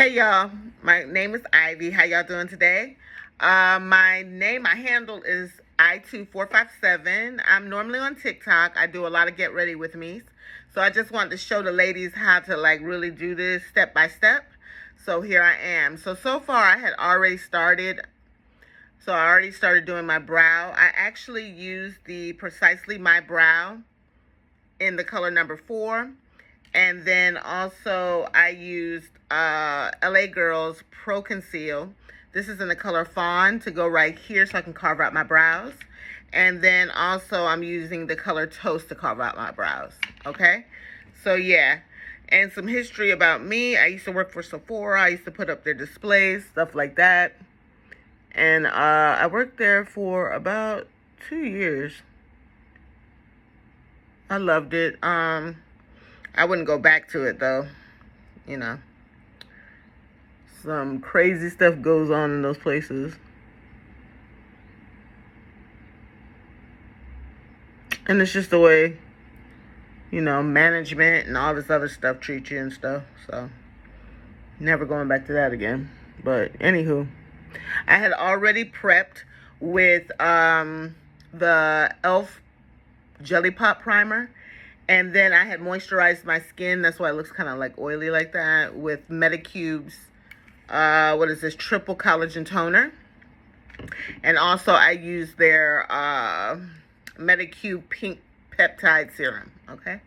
Hey y'all, my name is Ivy. How y'all doing today? My handle is I2457. I'm normally on TikTok. I do a lot of get ready with me. So I just wanted to show the ladies how to like really do this step by step. So here I am. So far I had already started. So I already started doing my brow. I actually used the Precisely My Brow in the color number 4. And then also I used LA Girls Pro Conceal. This is in the color Fawn to go right here so I can carve out my brows. And then also I'm using the color Toast to carve out my brows. Okay? So yeah. And some history about me. I used to work for Sephora. I used to put up their displays, stuff like that. And I worked there for about 2 years. I loved it. I wouldn't go back to it though. You know, some crazy stuff goes on in those places. And it's just the way, you know, management and all this other stuff treat you and stuff. So, never going back to that again. But, anywho, I had already prepped with the e.l.f. Jelly Pop Primer. And then I had moisturized my skin. That's why it looks kind of like oily like that. With Medicube's, what is this? Triple Collagen Toner. And also I used their Medicube Pink Peptide Serum. Okay?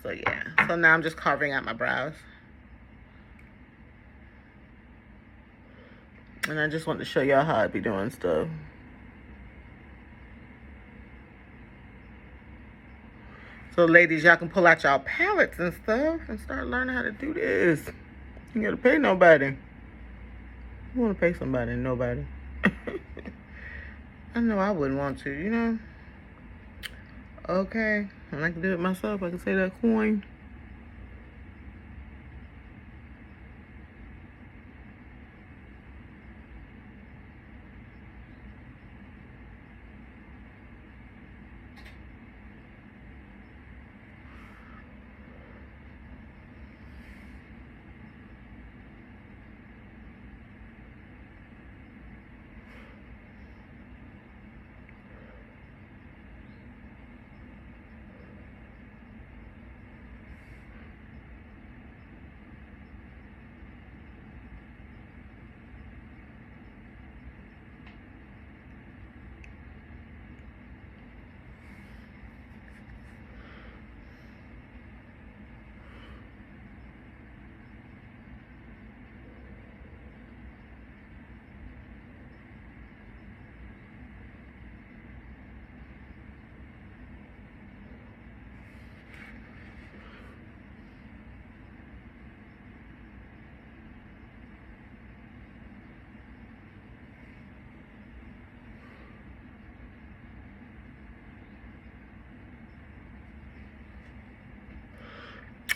So yeah. So now I'm just carving out my brows. And I just want to show y'all how I be doing stuff. So ladies, y'all can pull out y'all palettes and stuff and start learning how to do this. You gotta pay nobody. You wanna pay somebody? Nobody. I know I wouldn't want to, you know? Okay. And I can do it myself. I can save that coin.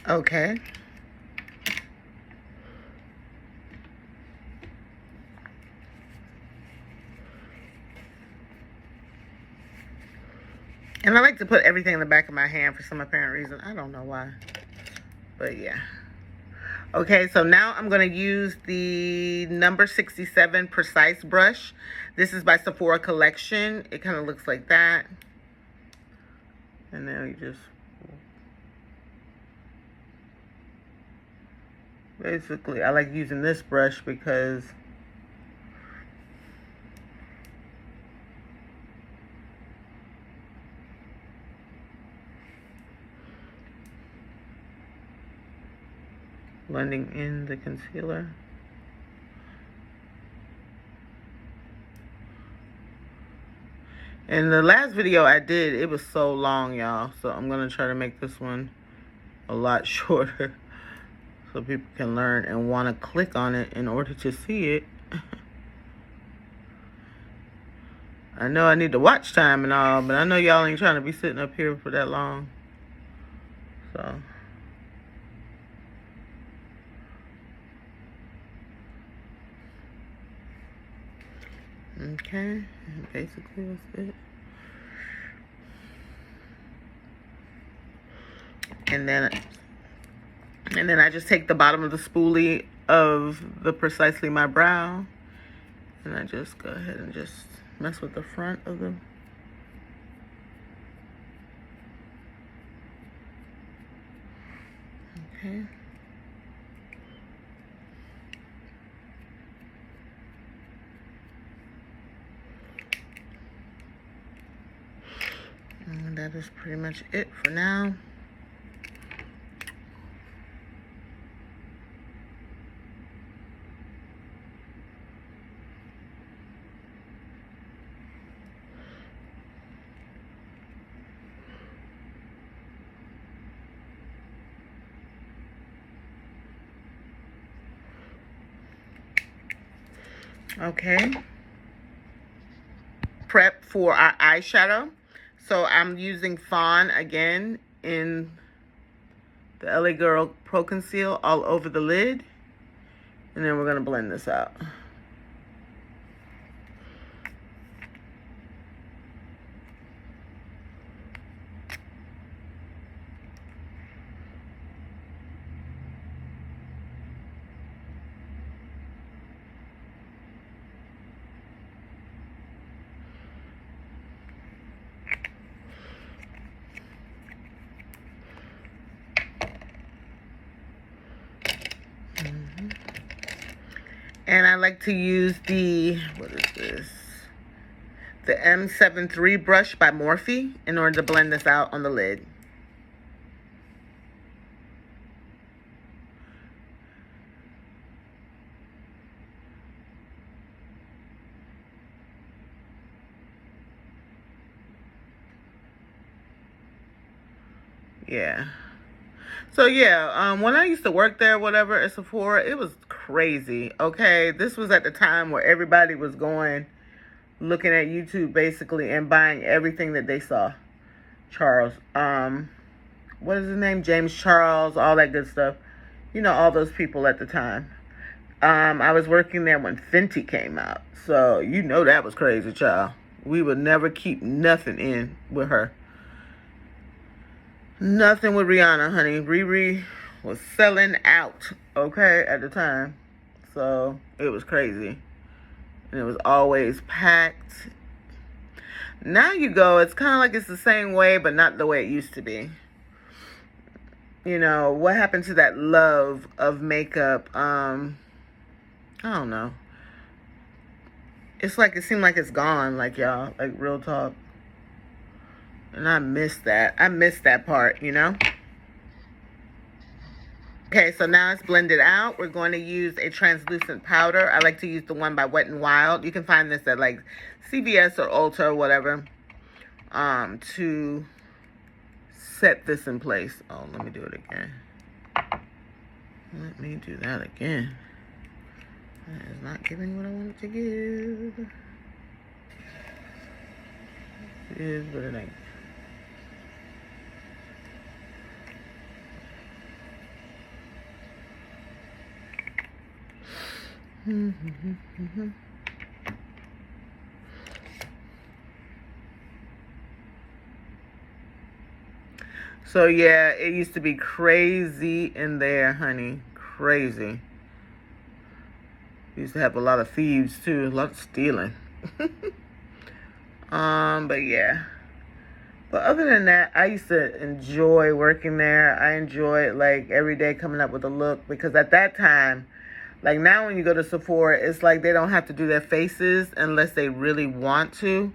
Okay. And I like to put everything in the back of my hand for some apparent reason. I don't know why. But yeah. Okay, so now I'm going to use the number 67 Precise brush. This is by Sephora Collection. It kind of looks like that. And then you just... Basically, I like using this brush because... blending in the concealer. And the last video I did, it was so long, y'all. So I'm going to try to make this one a lot shorter so people can learn and want to click on it in order to see it. I know I need the watch time and all, but I know y'all ain't trying to be sitting up here for that long. So... okay, basically that's it. And then I just take the bottom of the spoolie of the Precisely My Brow. And I just go ahead and just mess with the front of the... Okay. And that is pretty much it for now. Okay. Prep for our eyeshadow. So I'm using Fawn again in the LA Girl Pro Conceal all over the lid. And then we're going to blend this out. And I like to use the, what is this? The M73 brush by Morphe in order to blend this out on the lid. Yeah. So yeah, when I used to work there, whatever, at Sephora, it was crazy. Okay, this was at the time where everybody was going, looking at YouTube basically and buying everything that they saw. Charles, what is his name? James Charles, all that good stuff. You know, all those people at the time. I was working there when Fenty came out, so you know that was crazy, child. We would never keep nothing in with her. Nothing with Rihanna, honey. Riri was selling out, okay, at the time. So it was crazy. And it was always packed. Now you go, it's kind of like it's the same way, but not the way it used to be. You know, what happened to that love of makeup? I don't know. It's like, it seemed like it's gone, like, y'all, like, real talk. And I miss that. I miss that part, you know? Okay, so now it's blended out. We're going to use a translucent powder. I like to use the one by Wet n Wild. You can find this at like CVS or Ulta or whatever, to set this in place. Oh, let me do it again. Let me do that again. That is not giving what I wanted to give. It is, but it ain't. So yeah, it used to be crazy in there, honey. Crazy. We used to have a lot of thieves too, a lot of stealing. But yeah. But other than that, I used to enjoy working there. I enjoyed like every day coming up with a look, because at that time, like now when you go to Sephora, it's like they don't have to do their faces unless they really want to.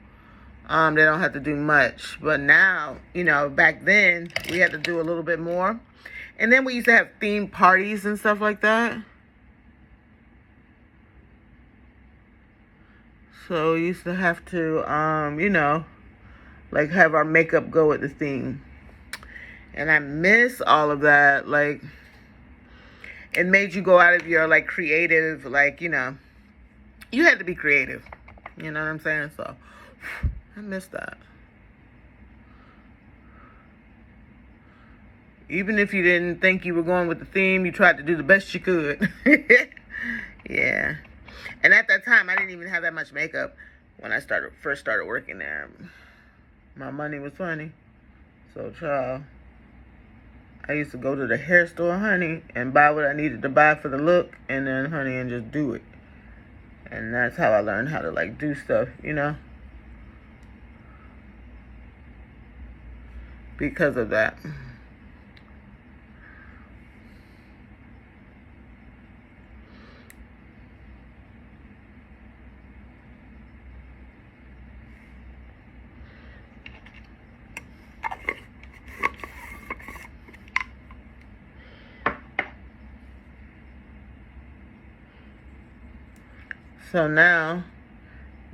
They don't have to do much. But now, you know, back then, we had to do a little bit more. And then we used to have themed parties and stuff like that. So we used to have to, you know, like have our makeup go with the theme. And I miss all of that. Like, it made you go out of your, like, creative, like, you know, you had to be creative. You know what I'm saying? So, I miss that. Even if you didn't think you were going with the theme, you tried to do the best you could. Yeah. And at that time, I didn't even have that much makeup when I first started working there. My money was funny. So, child, I used to go to the hair store, honey, and buy what I needed to buy for the look, and then, honey, and just do it. And that's how I learned how to, like, do stuff, you know? Because of that. So now,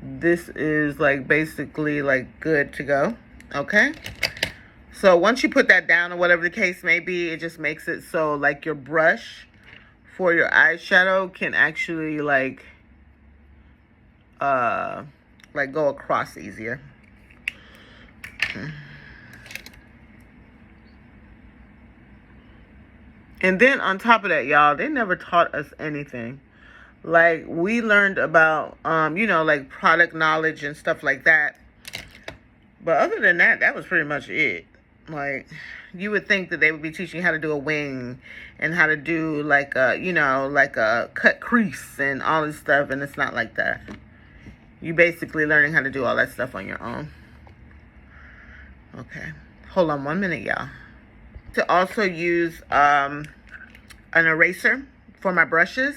this is like basically like good to go, okay? So once you put that down or whatever the case may be, it just makes it so like your brush for your eyeshadow can actually like go across easier. And then on top of that, y'all, they never taught us anything. Like, we learned about, you know, like product knowledge and stuff like that. But other than that, that was pretty much it. Like, you would think that they would be teaching you how to do a wing and how to do like a, you know, like a cut crease and all this stuff. And it's not like that. You basically learning how to do all that stuff on your own. Okay. Hold on 1 minute, y'all. To also use an eraser for my brushes.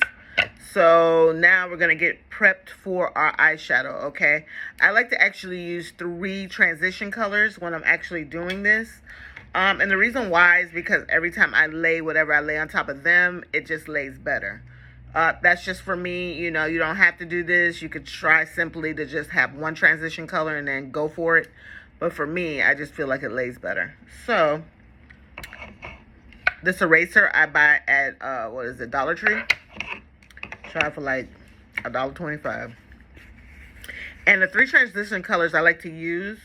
So now we're going to get prepped for our eyeshadow, okay? I like to actually use 3 transition colors when I'm actually doing this. And the reason why is because every time I lay whatever I lay on top of them, it just lays better. That's just for me. You know, you don't have to do this. You could try simply to just have 1 transition color and then go for it. But for me, I just feel like it lays better. So this eraser I buy at, what is it, Dollar Tree? Try for like $1.25. And the 3 transition colors I like to use,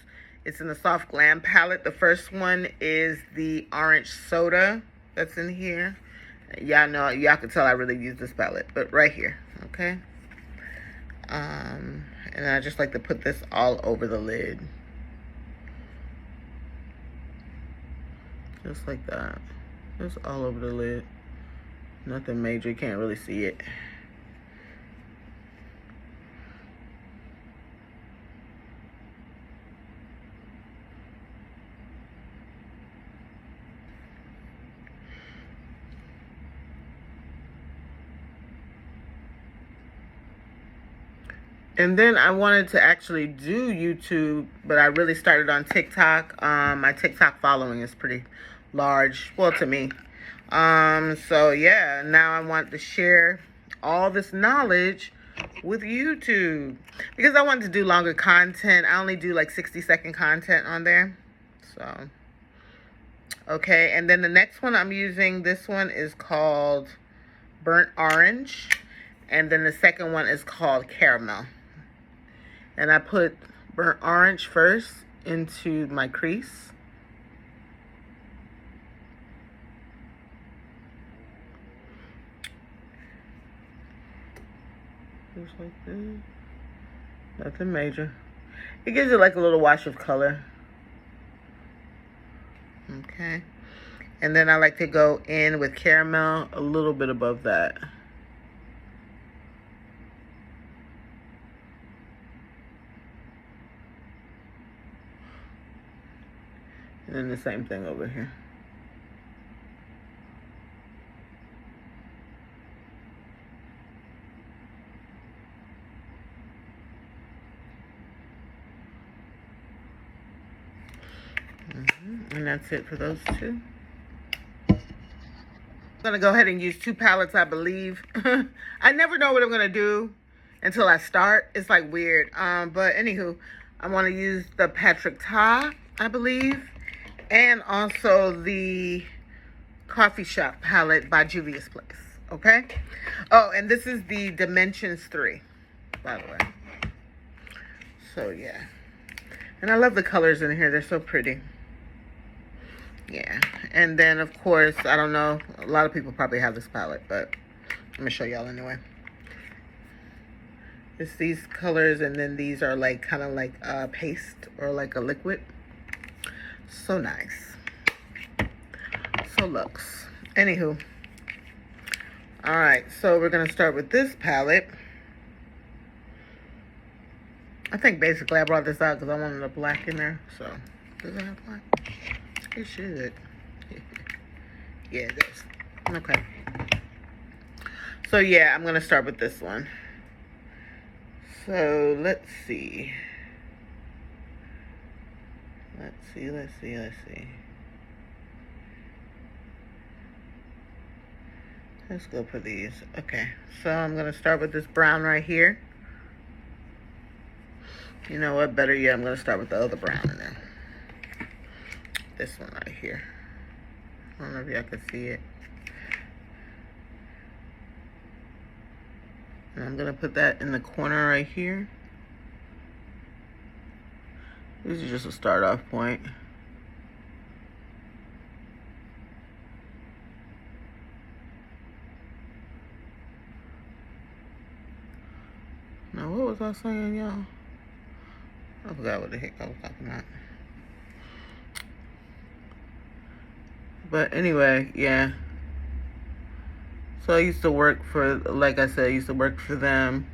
it's in the Soft Glam palette. The first one is the Orange Soda that's in here. Y'all know, y'all can tell I really use this palette, but right here, okay? And I just like to put this all over the lid. Just like that. Just all over the lid. Nothing major, you can't really see it. And then I wanted to actually do YouTube, but I really started on TikTok. My TikTok following is pretty large, well, to me. So yeah, now I want to share all this knowledge with YouTube because I wanted to do longer content. I only do like 60-second content on there. So, okay. And then the next one I'm using, this one is called Burnt Orange. And then the second one is called Caramel. And I put burnt orange first into my crease. Just like this. Nothing major. It gives it like a little wash of color. Okay. And then I like to go in with caramel a little bit above that. And then the same thing over here. And that's it for those 2. I'm going to go ahead and use 2 palettes, I believe. I never know what I'm going to do until I start. It's like weird. But anywho, I want to use the Patrick Ta, I believe. And also the Coffee Shop palette by Juvia's Place. Okay? Oh, and this is the Dimensions 3, by the way. So, yeah. And I love the colors in here. They're so pretty. Yeah. And then, of course, I don't know. A lot of people probably have this palette, but I'm going to show y'all anyway. It's these colors, and then these are like kind of like paste or like a liquid. So nice. So luxe. Anywho. Alright, so we're going to start with this palette. I think basically I brought this out because I wanted a black in there. So, does it have black? It should. Yeah, it does. Okay. So, yeah, I'm going to start with this one. So, let's see. Let's see. Let's go for these. Okay, so I'm going to start with this brown right here. You know what? Better yet, I'm going to start with the other brown in there. This one right here. I don't know if y'all can see it. And I'm going to put that in the corner right here. This is just a start off point. Now, what was I saying, y'all? I forgot what the heck I was talking about. But anyway, yeah. So I used to work for, like I said, I used to work for them,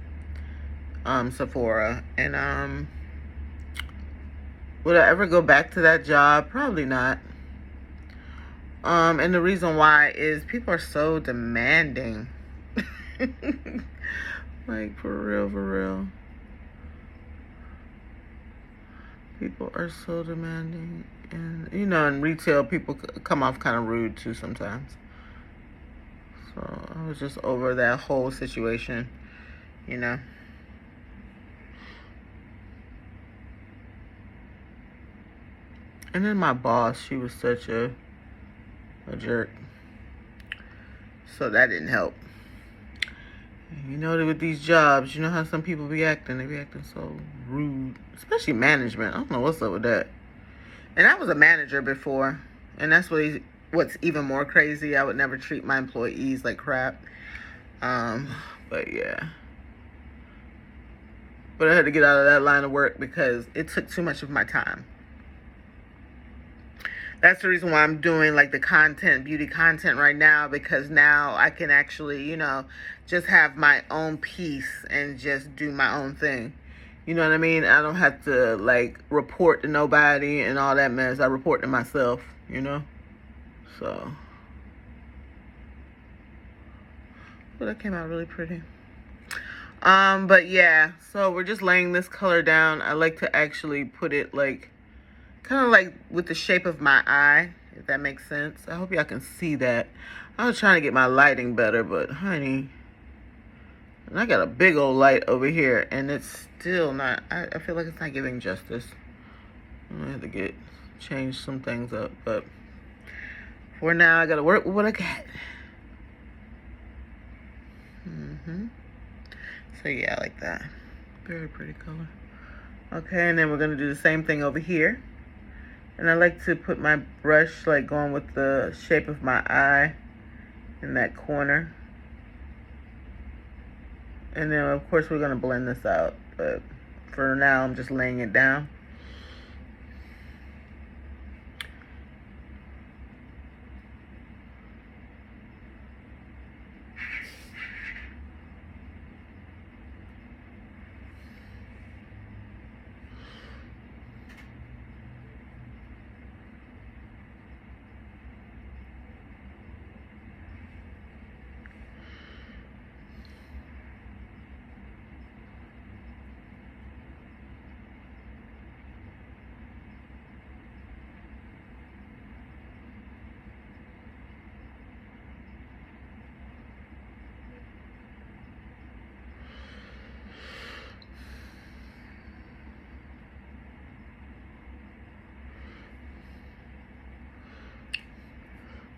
Sephora. And would I ever go back to that job? Probably not. And the reason why is people are so demanding. Like, for real. People are so demanding. And, you know, in retail, people come off kind of rude, too, sometimes. So, I was just over that whole situation, you know. And then my boss, she was such a jerk. So, that didn't help. You know, with these jobs, you know how some people be acting? They be acting so rude. Especially management. I don't know what's up with that. And I was a manager before. And that's what's even more crazy. I would never treat my employees like crap. But yeah. But I had to get out of that line of work because it took too much of my time. That's the reason why I'm doing like the content, beauty content right now, because now I can actually, you know, just have my own peace and just do my own thing. You know what I mean? I don't have to like report to nobody and all that mess. I report to myself, you know? So. Well, that came out really pretty. But yeah, so we're just laying this color down. I like to actually put it like, kind of like with the shape of my eye, if that makes sense. I hope y'all can see that. I was trying to get my lighting better, but honey, and I got a big old light over here, and it's still not, I feel like it's not giving justice. I'm gonna have to change some things up, but for now, I gotta work with what I got. So yeah, I like that. Very pretty color. Okay, and then we're gonna do the same thing over here. And I like to put my brush like going with the shape of my eye in that corner. And then of course we're gonna blend this out. But for now I'm just laying it down.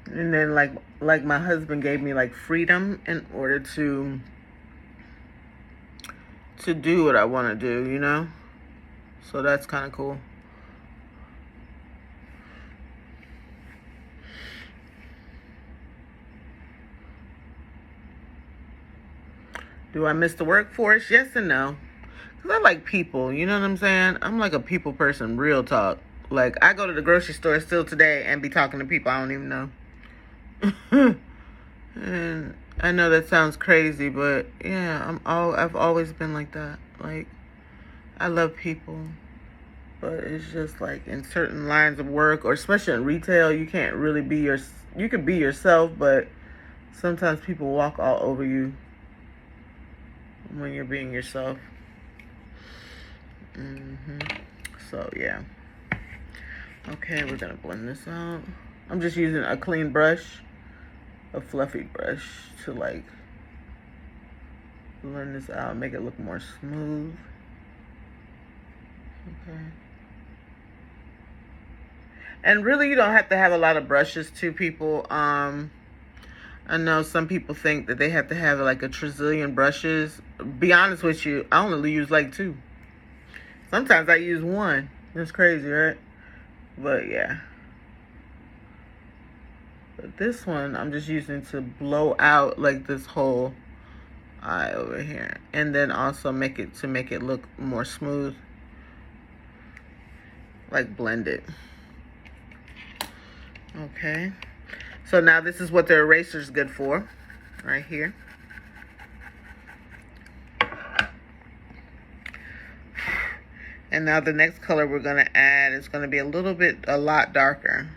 And then like my husband gave me like freedom in order to do what I want to do, you know? So that's kind of cool. Do I miss the workforce? Yes and no. Because I like people, you know what I'm saying? I'm like a people person, real talk. Like, I go to the grocery store still today and be talking to people I don't even know. And I know that sounds crazy, but yeah, I've always been like that. Like, I love people, but it's just like in certain lines of work, or especially in retail, you can't really be you can be yourself, but sometimes people walk all over you when you're being yourself. So yeah. Okay, we're gonna blend this out. I'm just using a clean brush, a fluffy brush, to like blend this out, make it look more smooth. Okay. And really, you don't have to have a lot of brushes too, people. I know some people think that they have to have like a trillion brushes. Be honest with you, I only use like 2. Sometimes I use 1. That's crazy, right? But yeah. But this one, I'm just using to blow out like this whole eye over here. And then also make it look more smooth. Like blend it. Okay. So now this is what the eraser is good for. Right here. And now the next color we're going to add is going to be a lot darker.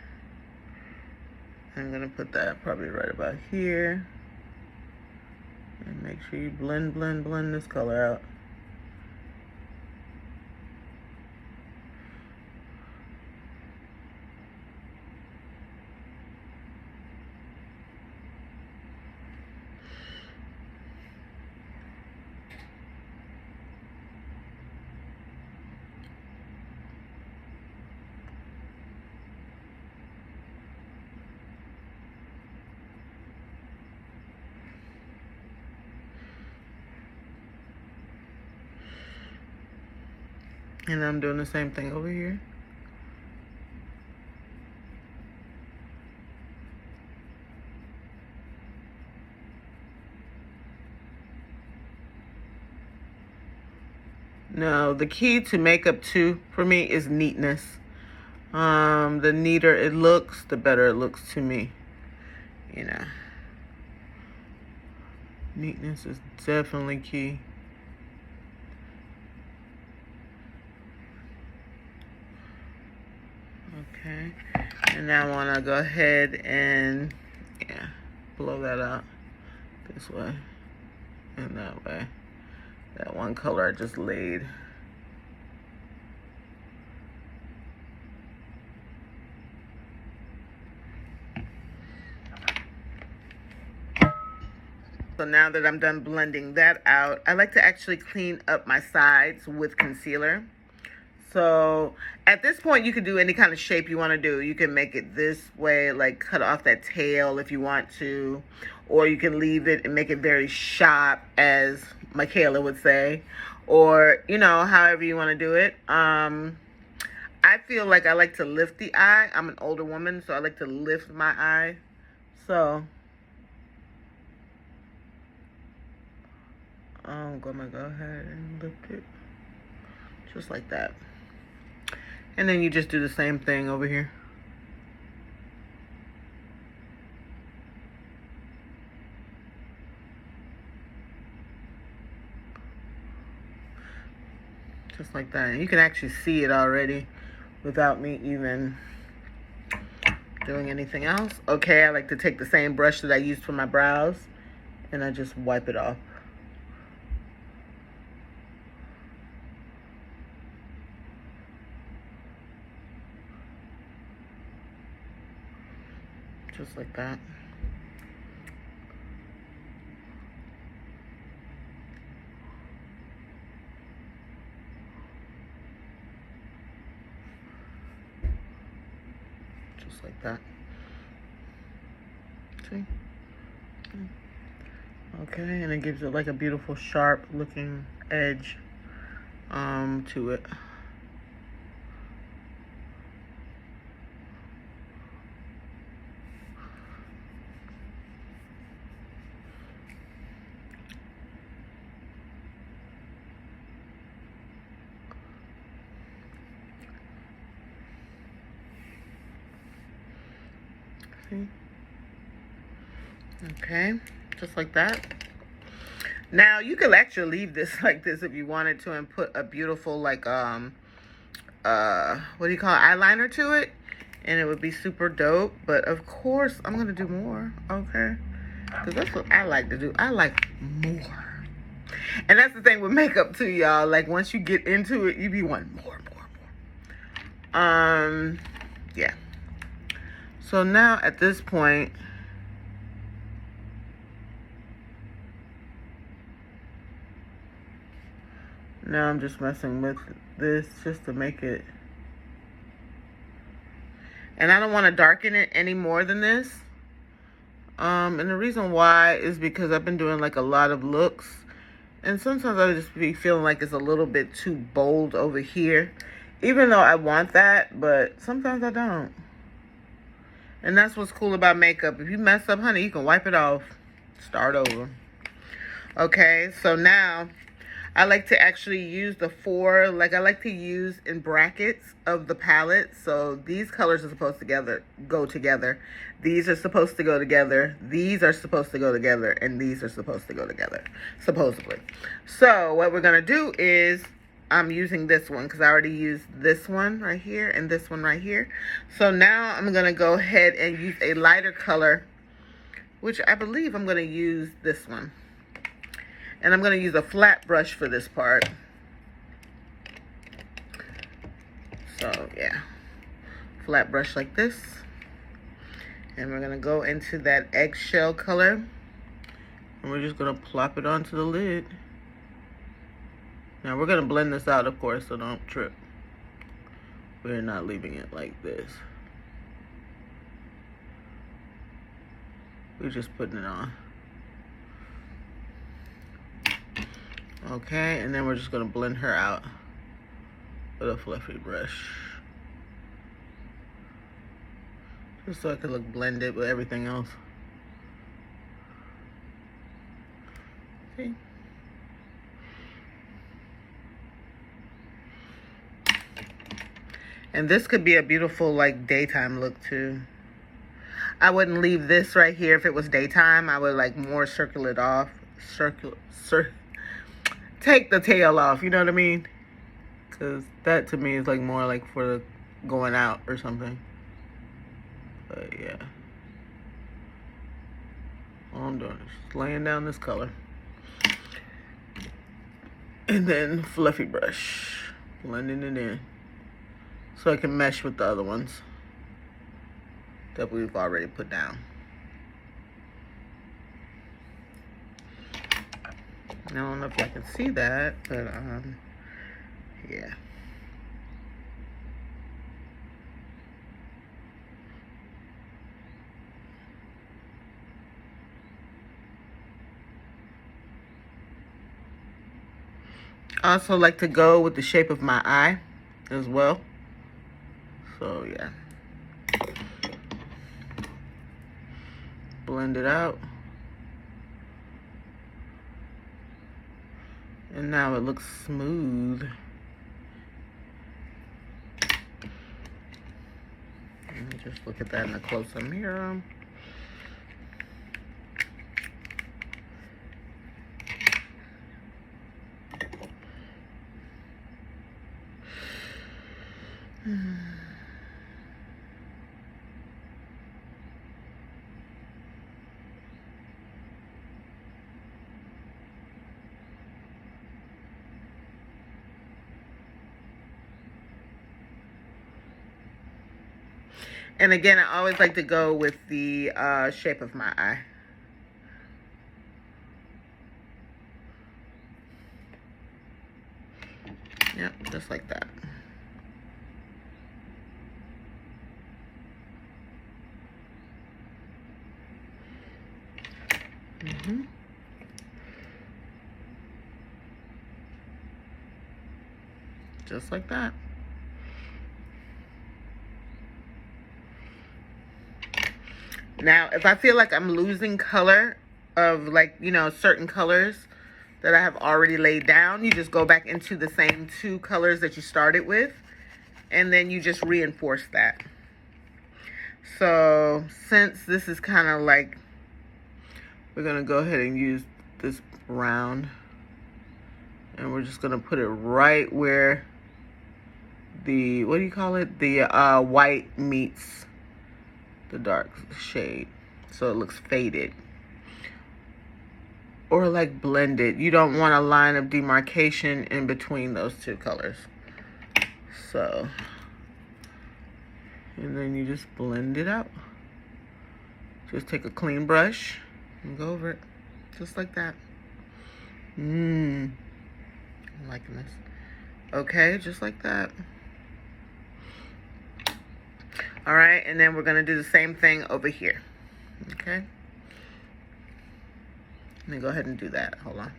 I'm going to put that probably right about here. And make sure you blend this color out. And I'm doing the same thing over here. Now, the key to makeup too, for me, is neatness. The neater it looks, the better it looks to me. You know. Neatness is definitely key. Okay. And now I want to go ahead and, yeah, blow that out this way and that way. That one color I just laid. So now that I'm done blending that out, I like to actually clean up my sides with concealer. So at this point, you can do any kind of shape you want to do. You can make it this way, like cut off that tail if you want to, or you can leave it and make it very sharp, as Michaela would say, or, you know, however you want to do it. I feel like I like to lift the eye. I'm an older woman, so I like to lift my eye. So I'm gonna go ahead and lift it just like that. And then you just do the same thing over here. Just like that. And you can actually see it already without me even doing anything else. Okay, I like to take the same brush that I used for my brows, and I just wipe it off. Just like that. Just like that. See? Okay, and it gives it like a beautiful sharp looking edge to it. See? Okay, just like that. Now you could actually leave this like this if you wanted to and put a beautiful like what do you call it, eyeliner to it, and it would be super dope. But of course I'm gonna do more, okay, because that's what I like to do. I like more. And that's the thing with makeup too, y'all. Like once you get into it, you be wanting more. Yeah. So now at this point, now I'm just messing with this just to make it. And I don't want to darken it any more than this. And the reason why is because I've been doing like a lot of looks. And sometimes I just be feeling like it's a little bit too bold over here. Even though I want that, but sometimes I don't. And that's what's cool about makeup. If you mess up, honey, you can wipe it off. Start over. Okay, so now I like to actually use the four, like I like to use in brackets of the palette. So these colors are supposed to go together. These are supposed to go together. These are supposed to go together. And these are supposed to go together, supposedly. So what we're going to do is I'm using this one because I already used this one right here and this one right here. So now I'm going to go ahead and use a lighter color, which I believe I'm going to use this one. And I'm going to use a flat brush for this part. So, yeah. Flat brush like this. And we're going to go into that eggshell color. And we're just going to plop it onto the lid. Now, we're going to blend this out, of course, so don't trip. We're not leaving it like this. We're just putting it on. Okay, and then we're just going to blend her out with a fluffy brush. Just so it can look blended with everything else. See? And this could be a beautiful, like, daytime look, too. I wouldn't leave this right here if it was daytime. I would, like, more circle it off. Take the tail off, you know what I mean? Because that, to me, is, like, more, like, for going out or something. But, yeah. All I'm doing is just laying down this color. And then fluffy brush. Blending it in. So I can mesh with the other ones that we've already put down. I don't know if y'all can see that, but yeah. I also like to go with the shape of my eye as well. So yeah. Blend it out. And now it looks smooth. Let me just look at that in a closer mirror. And again, I always like to go with the shape of my eye. Yep, just like that. Just like that. Now, if I feel like I'm losing color of, like, you know, certain colors that I have already laid down, you just go back into the same two colors that you started with, and then you just reinforce that. So, since this is kind of like we're going to go ahead and use this brown. And we're just going to put it right where the, what do you call it? The white meets the dark shade. So it looks faded. Or like blended. You don't want a line of demarcation in between those two colors. So, and then you just blend it out. Just take a clean brush and go over it. Just like that. I'm liking this. Okay, just like that. All right, and then we're gonna do the same thing over here. Okay. Let me go ahead and do that. Hold on.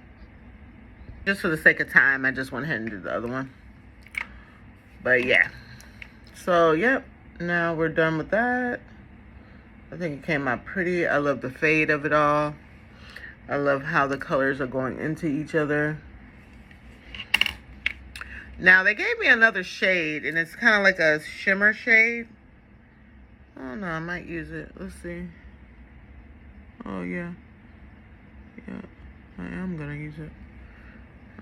Just for the sake of time, I just went ahead and did the other one. But yeah. So, yep. Now we're done with that. I think it came out pretty. I love the fade of it all. I love how the colors are going into each other. Now, they gave me another shade, and it's kind of like a shimmer shade. Oh, no, I might use it. Let's see. Oh, yeah. Yeah, I am going to use it.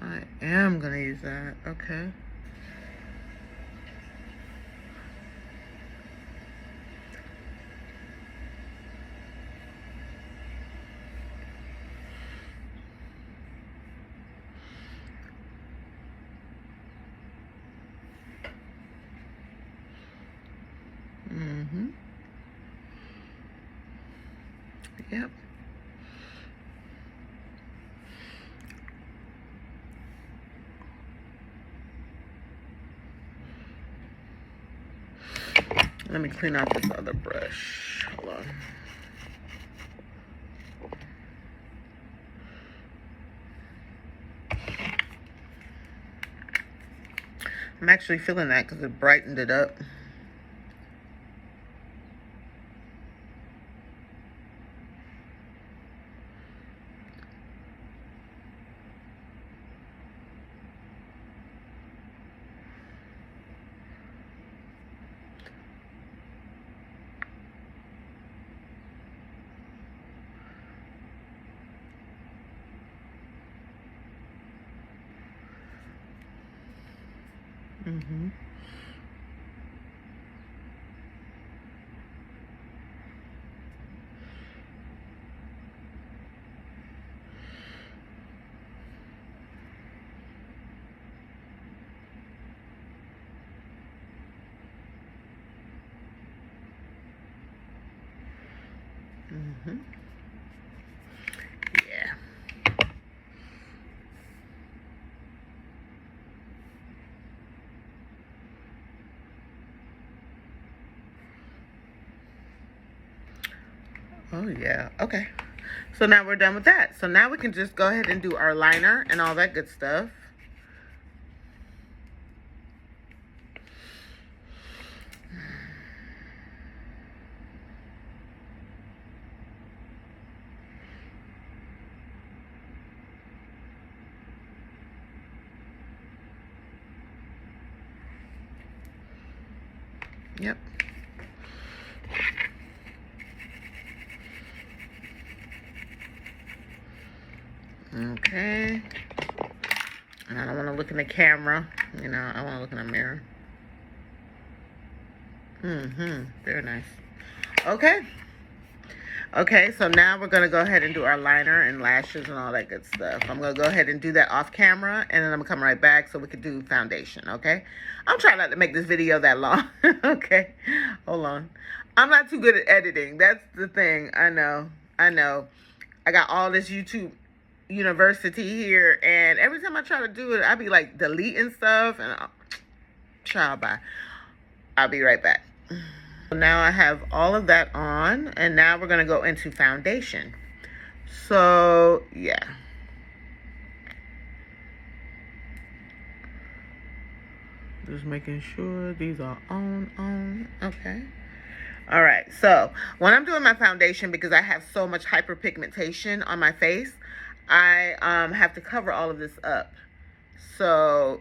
I am going to use that. Okay. Yep. Let me clean out this other brush. Hold on. I'm actually feeling that because it brightened it up. Yeah. Oh, yeah. Okay. So now we're done with that. So now we can just go ahead and do our liner and all that good stuff. Yep. Okay. And I don't want to look in the camera. You know, I want to look in the mirror. Very nice. Okay. Okay, so now we're going to go ahead and do our liner and lashes and all that good stuff. I'm going to go ahead and do that off camera, and then I'm going to come right back so we can do foundation, okay? I'm trying not to make this video that long. Okay, hold on. I'm not too good at editing. That's the thing. I know. I got all this YouTube university here, and every time I try to do it, I be like deleting stuff, and child, bye. I'll be right back. Now I have all of that on, and now we're going to go into foundation. So, yeah. Just making sure these are on. Okay. All right. So, when I'm doing my foundation, because I have so much hyperpigmentation on my face, I have to cover all of this up. So,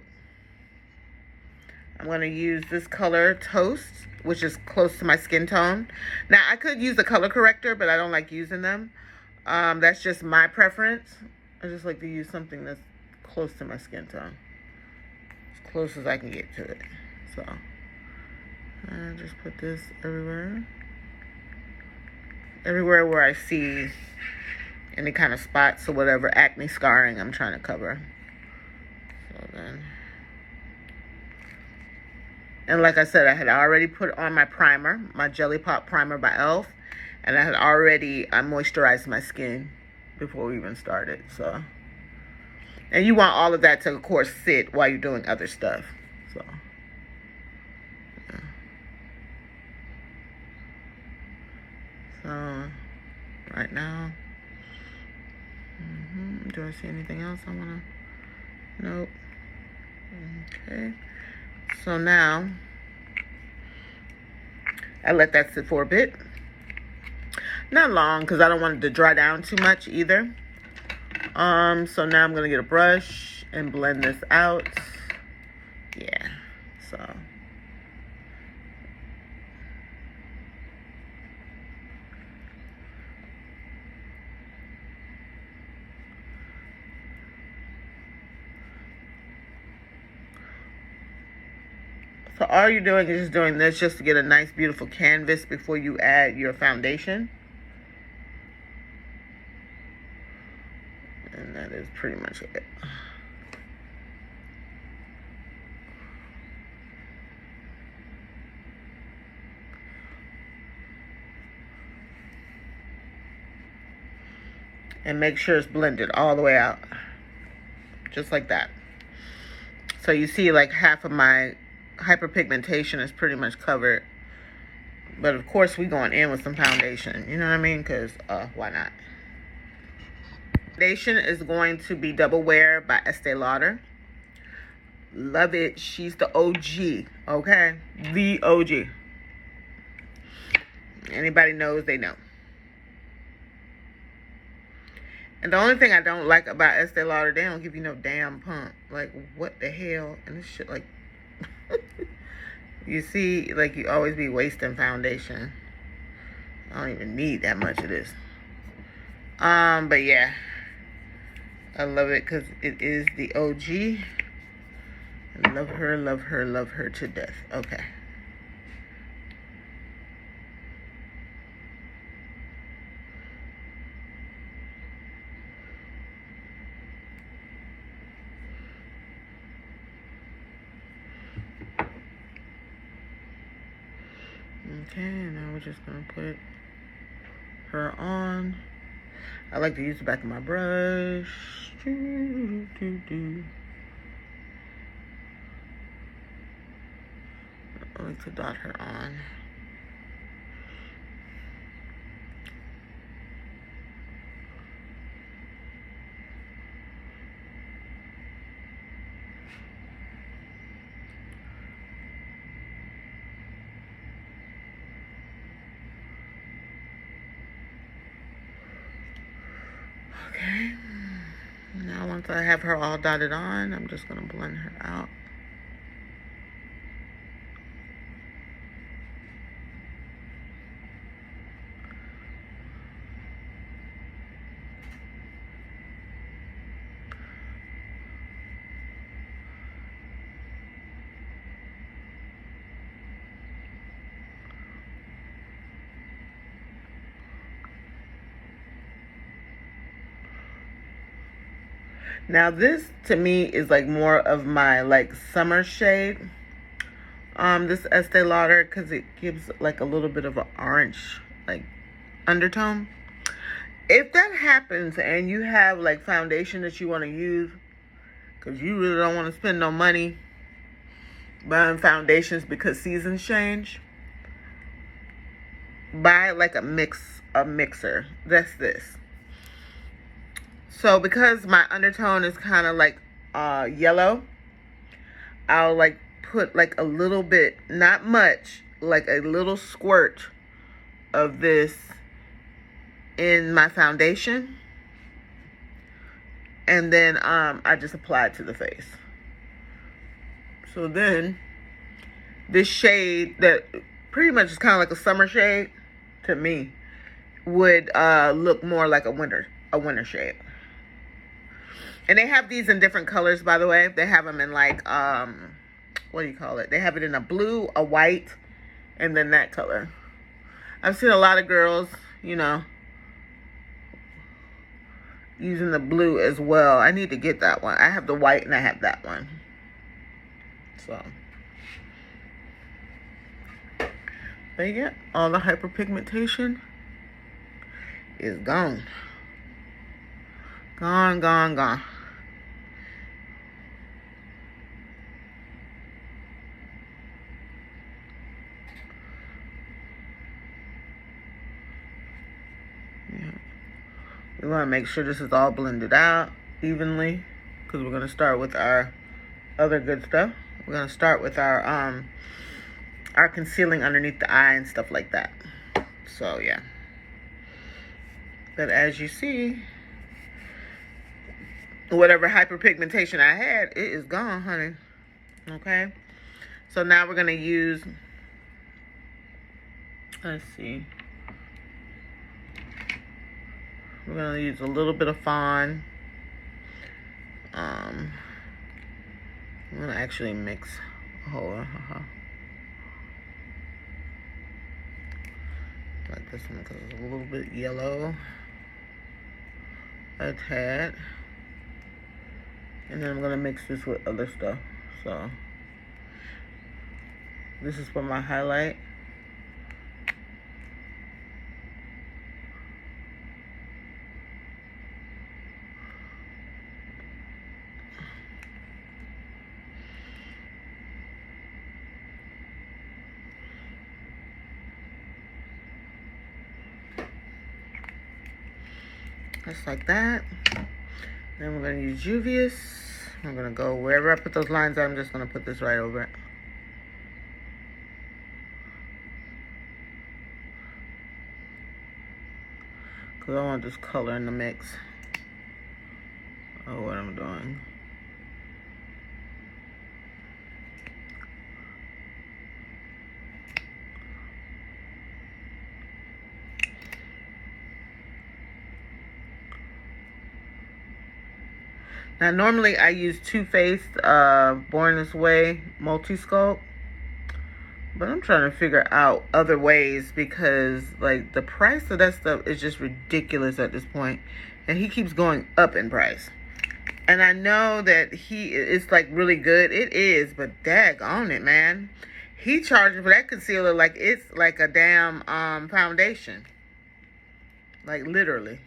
I'm going to use this color, Toast, which is close to my skin tone. Now, I could use a color corrector, but I don't like using them. That's just my preference. I just like to use something that's close to my skin tone. As close as I can get to it. So, I just put this everywhere. Everywhere where I see any kind of spots or whatever, acne scarring I'm trying to cover. So then, and like I said, I had already put on my primer, my Jelly Pop Primer by e.l.f. And I had already moisturized my skin before we even started. So, and you want all of that to, of course, sit while you're doing other stuff. So, yeah. So, right now, do I see anything else I want to? Nope. Okay. So now, I let that sit for a bit. Not long, because I don't want it to dry down too much either. So now I'm going to get a brush and blend this out. Yeah, so. So all you're doing is just doing this just to get a nice, beautiful canvas before you add your foundation. And that is pretty much it. And make sure it's blended all the way out. Just like that. So you see like half of my hyperpigmentation is pretty much covered. But of course we going in with some foundation. You know what I mean? Because why not? Foundation is going to be Double Wear by Estee Lauder. Love it. She's the OG. Okay? The OG. Anybody knows, they know. And the only thing I don't like about Estee Lauder, they don't give you no damn pump. Like, what the hell? And this shit, like, you see, like, you always be wasting foundation. I don't even need that much of this. But yeah. I love it because it is the OG. I love her, love her, love her to death. Okay. Okay, now we're just going to put her on. I like to use the back of my brush. I like to dot her on. Okay, now once I have her all dotted on, I'm just going to blend her out. Now this to me is like more of my like summer shade. This Estee Lauder, because it gives like a little bit of an orange like undertone. If that happens and you have like foundation that you want to use, because you really don't want to spend no money buying foundations because seasons change, buy like a mixer. That's this. So because my undertone is kind of like yellow, I'll like put like a little bit, not much, like a little squirt of this in my foundation. And then I just apply it to the face. So then this shade that pretty much is kind of like a summer shade to me would look more like a winter shade. And they have these in different colors, by the way. They have them in like, what do you call it? They have it in a blue, a white, and then that color. I've seen a lot of girls, you know, using the blue as well. I need to get that one. I have the white and I have that one. So, but yeah, all the hyperpigmentation is gone. Gone, gone, gone. Yeah. We want to make sure this is all blended out evenly, because we're going to start with our other good stuff. We're going to start with our concealing underneath the eye and stuff like that. So, yeah. But as you see, whatever hyperpigmentation I had, it is gone, honey. Okay? So now we're going to use, let's see. We're going to use a little bit of Fawn. I'm going to actually mix. Hold on. Like this one because it's a little bit yellow. A tad. And then I'm going to mix this with other stuff. So, this is for my highlight. Just like that. Then we're going to use Juvia's. I'm going to go wherever I put those lines out, I'm just going to put this right over it. Because I want this color in the mix of what I'm doing. Now, normally I use Too Faced Born This Way Multi-Sculpt. But I'm trying to figure out other ways because, like, the price of that stuff is just ridiculous at this point. And he keeps going up in price. And I know that it's, like, really good. It is, but daggone it, man. He charging for that concealer like it's like a damn foundation. Like, literally.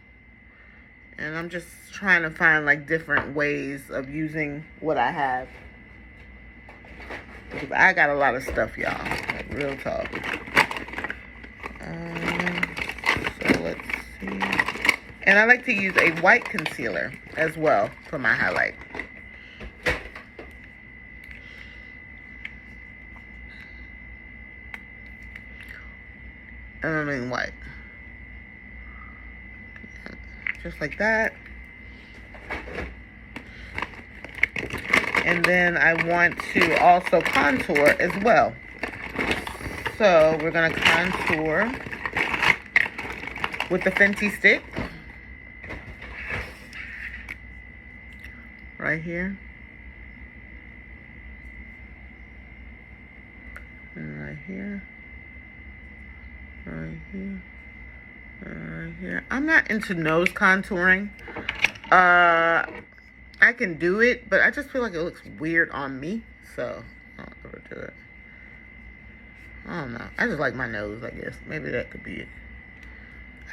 And I'm just trying to find, like, different ways of using what I have. Because I got a lot of stuff, y'all. Like, real talk. So, let's see. And I like to use a white concealer as well for my highlight. And I mean white. Just like that. And then I want to also contour as well. So we're going to contour with the Fenty stick. Right here. And right here. Right here. Right here. I'm not into nose contouring. I can do it, but I just feel like it looks weird on me, so I don't ever do it. I don't know. I just like my nose, I guess. Maybe that could be it.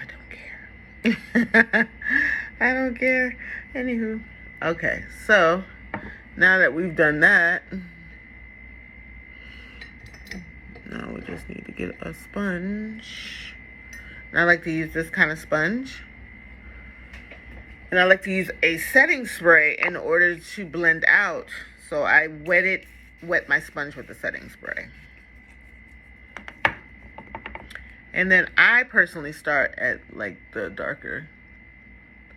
I don't care. I don't care. Anywho. Okay, so now that we've done that, now we just need to get a sponge. And I like to use this kind of sponge. And I like to use a setting spray in order to blend out. So I wet my sponge with the setting spray. And then I personally start at like the darker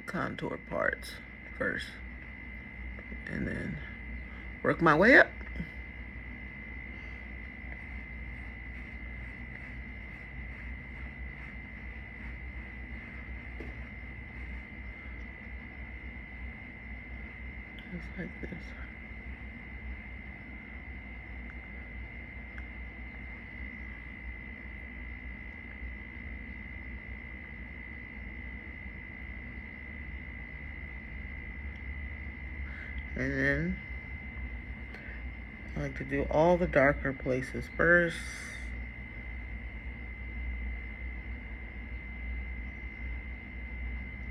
contour parts first. And then work my way up. like this. And then I like to do all the darker places first.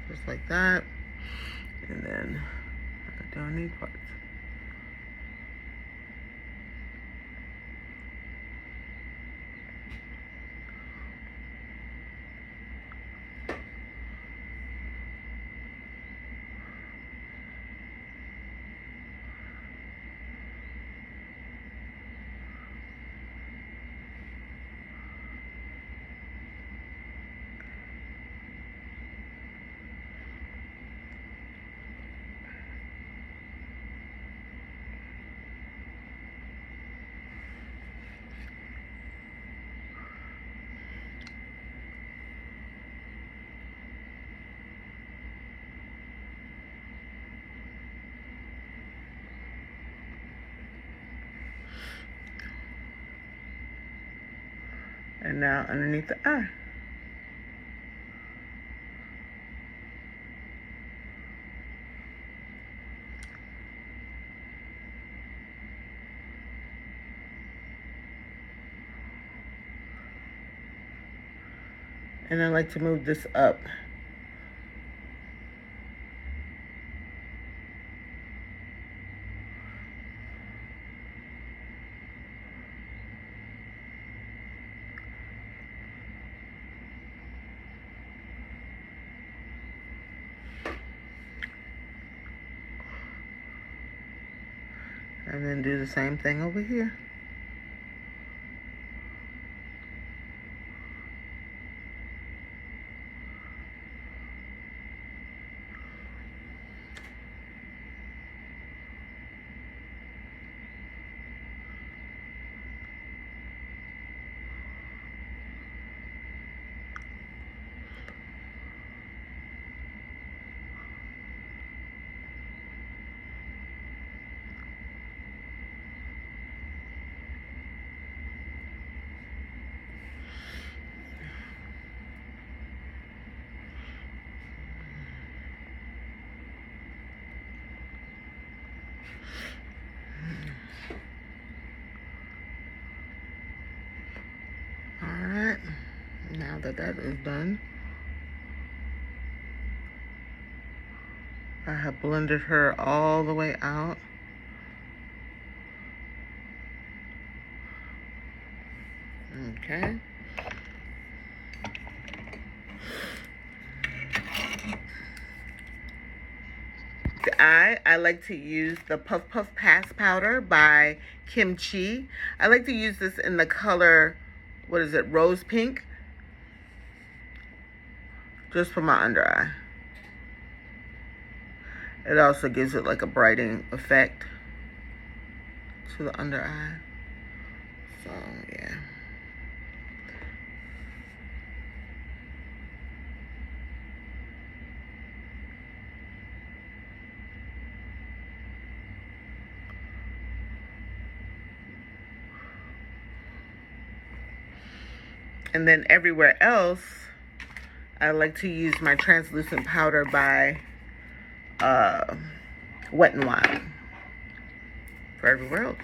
Just like that. And then I don't need parts. And now underneath the eye. And I like to move this up. And then do the same thing over here. Alright, now that that is done, I have blended her all the way out. Okay. The eye, I like to use the Puff Puff Pass Powder by Kim Chi. I like to use this in the color, what is it, rose pink, just for my under eye. It also gives it like a brightening effect to the under eye. So, yeah. And then everywhere else, I like to use my translucent powder by Wet n Wild for everywhere else.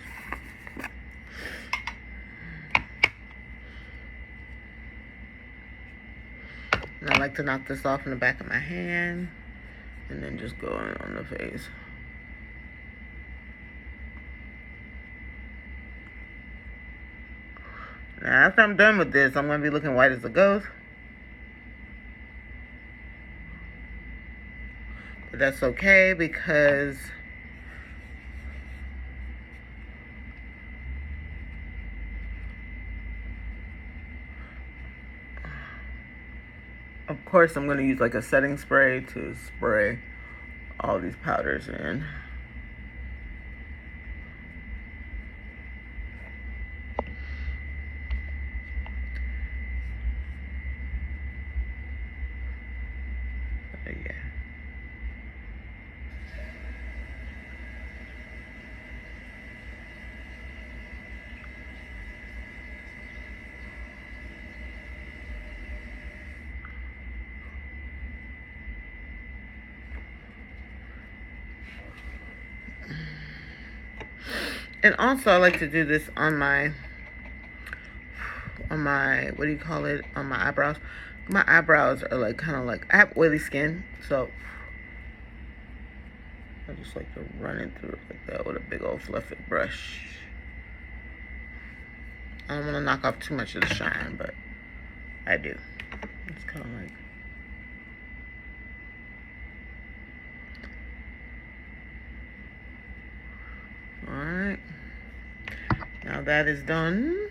And I like to knock this off in the back of my hand and then just go on the face. Now, after I'm done with this, I'm going to be looking white as a ghost. But that's okay because of course I'm going to use like a setting spray to spray all these powders in. Yeah. And also I like to do this on my, what do you call it, on my eyebrows. My eyebrows are like kind of like, I have oily skin, so I just like to run it through like that with a big old fluffy brush. I don't want to knock off too much of the shine, but I do. It's kind of like, alright. Now that is done.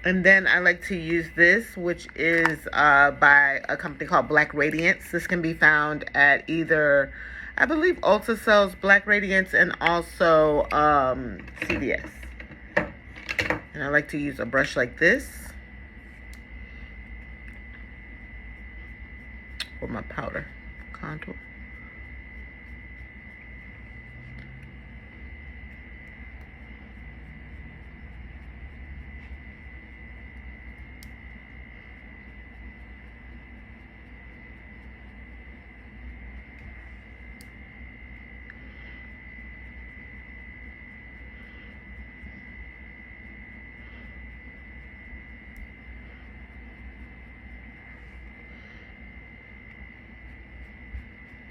And then I like to use this, which is by a company called Black Radiance. This can be found at either, I believe Ulta sells Black Radiance and also CVS. And I like to use a brush like this for my powder contour.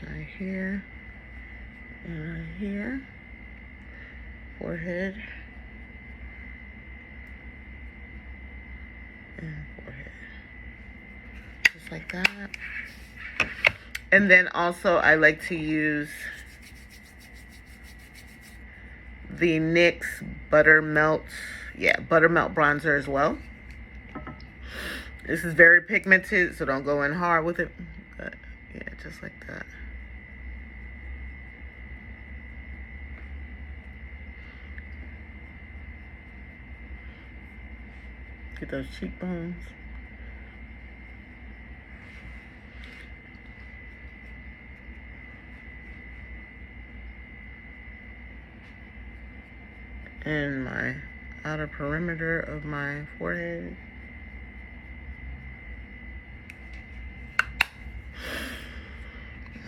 Right here, and right here, forehead, and forehead, just like that. And then also I like to use the NYX Buttermelt, Buttermelt bronzer as well. This is very pigmented, so don't go in hard with it, but yeah, just like that. Get those cheekbones. And my outer perimeter of my forehead.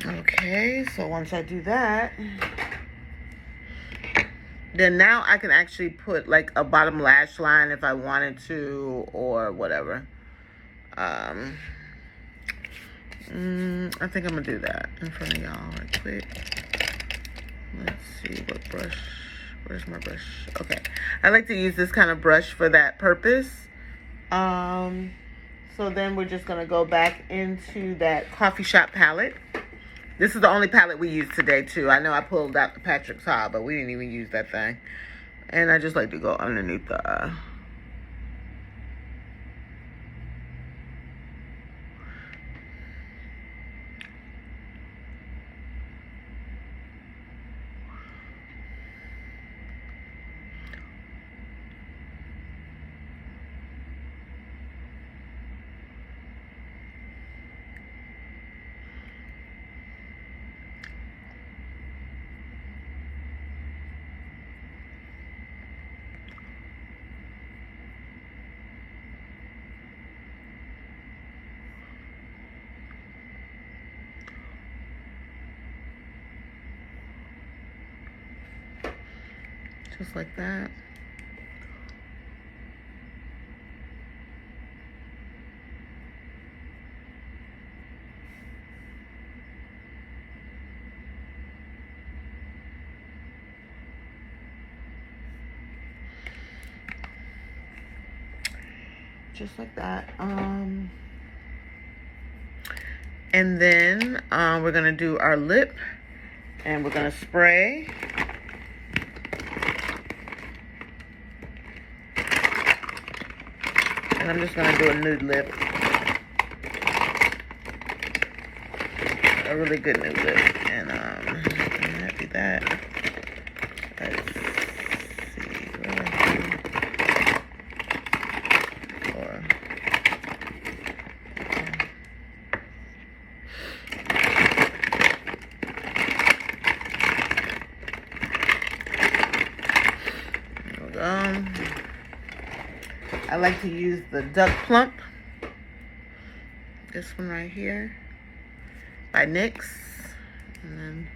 Okay, so once I do that, then now I can actually put like a bottom lash line if I wanted to, or whatever. I think I'm gonna do that in front of y'all right quick. Let's see what brush. Where's my brush? Okay, I like to use this kind of brush for that purpose. So then we're just gonna go back into that Coffee Shop palette. This is the only palette we used today, too. I know I pulled out the Patrick Ta, but we didn't even use that thing. And I just like to go underneath the eye. Just like that. Just like that. And then we're gonna do our lip, and we're gonna spray. And I'm just gonna do a nude lip. A really good nude lip. And I'm happy that. Let's see. There we go. I like to use the Duck Plump. This one right here by NYX. And then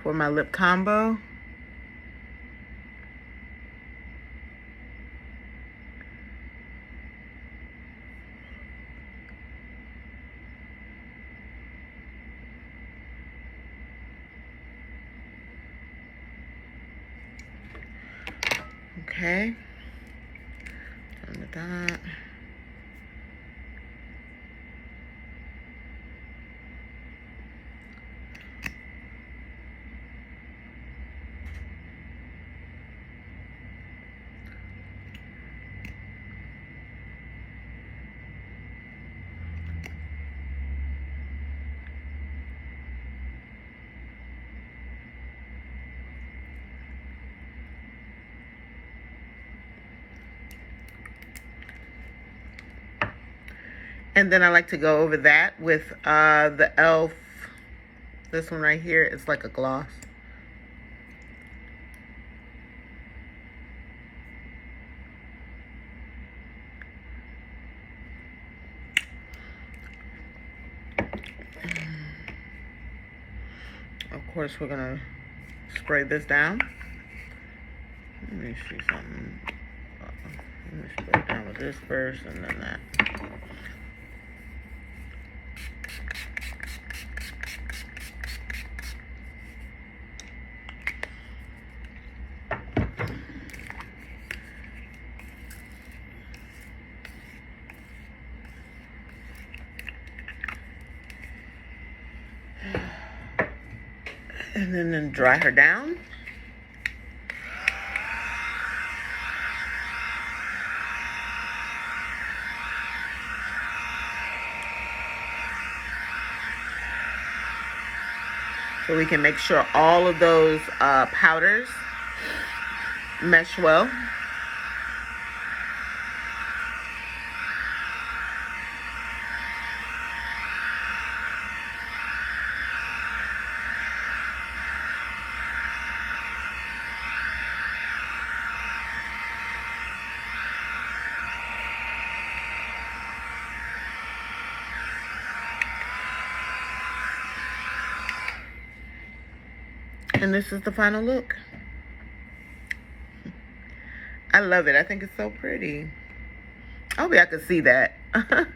for my lip combo, okay, done with that. And then I like to go over that with the e.l.f. This one right here is like a gloss. Of course, we're gonna spray this down. Let me see something. Let me spray it down with this first and then that. And then dry her down. So we can make sure all of those powders mesh well. And this is the final look. I love it. I think it's so pretty. I hope y'all can see that. Hope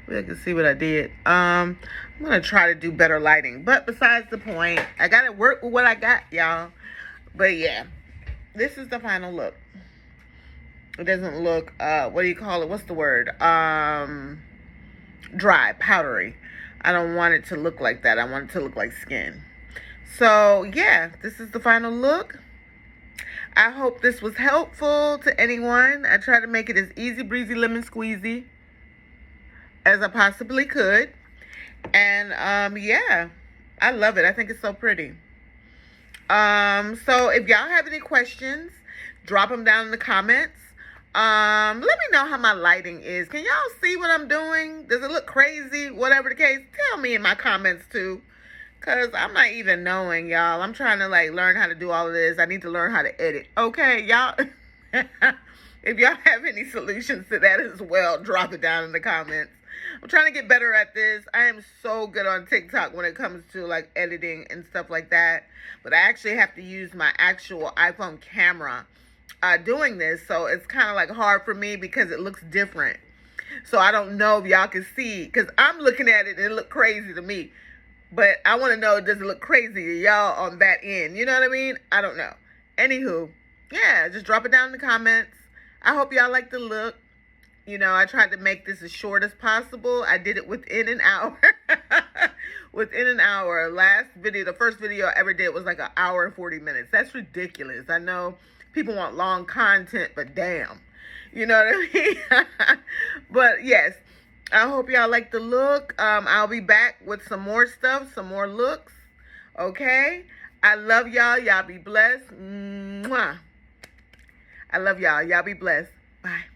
y'all can see what I did. I'm going to try to do better lighting. But besides the point, I got to work with what I got, y'all. But yeah, this is the final look. It doesn't look, what do you call it? What's the word? Dry, powdery. I don't want it to look like that. I want it to look like skin. So yeah, this is the final look. I hope this was helpful to anyone. I tried to make it as easy breezy lemon squeezy as I possibly could. And yeah, I love it. I think it's so pretty. So if y'all have any questions, drop them down in the comments. Let me know how my lighting is. Can y'all see what I'm doing? Does it look crazy? Whatever the case, tell me in my comments too. Because I'm not even knowing, y'all. I'm trying to, like, learn how to do all of this. I need to learn how to edit. Okay, y'all? If y'all have any solutions to that as well, drop it down in the comments. I'm trying to get better at this. I am so good on TikTok when it comes to, like, editing and stuff like that. But I actually have to use my actual iPhone camera doing this. So it's kind of, like, hard for me because it looks different. So I don't know if y'all can see. Because I'm looking at it and it look crazy to me. But I want to know, does it look crazy to y'all on that end? You know what I mean? I don't know. Anywho, yeah, just drop it down in the comments. I hope y'all like the look. You know, I tried to make this as short as possible. I did it within an hour. Within an hour. Last video, the first video I ever did was like 1 hour and 40 minutes. That's ridiculous. I know people want long content, but damn. You know what I mean? But yes. I hope y'all like the look. I'll be back with some more stuff, some more looks. Okay? I love y'all. Y'all be blessed. Mwah. I love y'all. Y'all be blessed. Bye.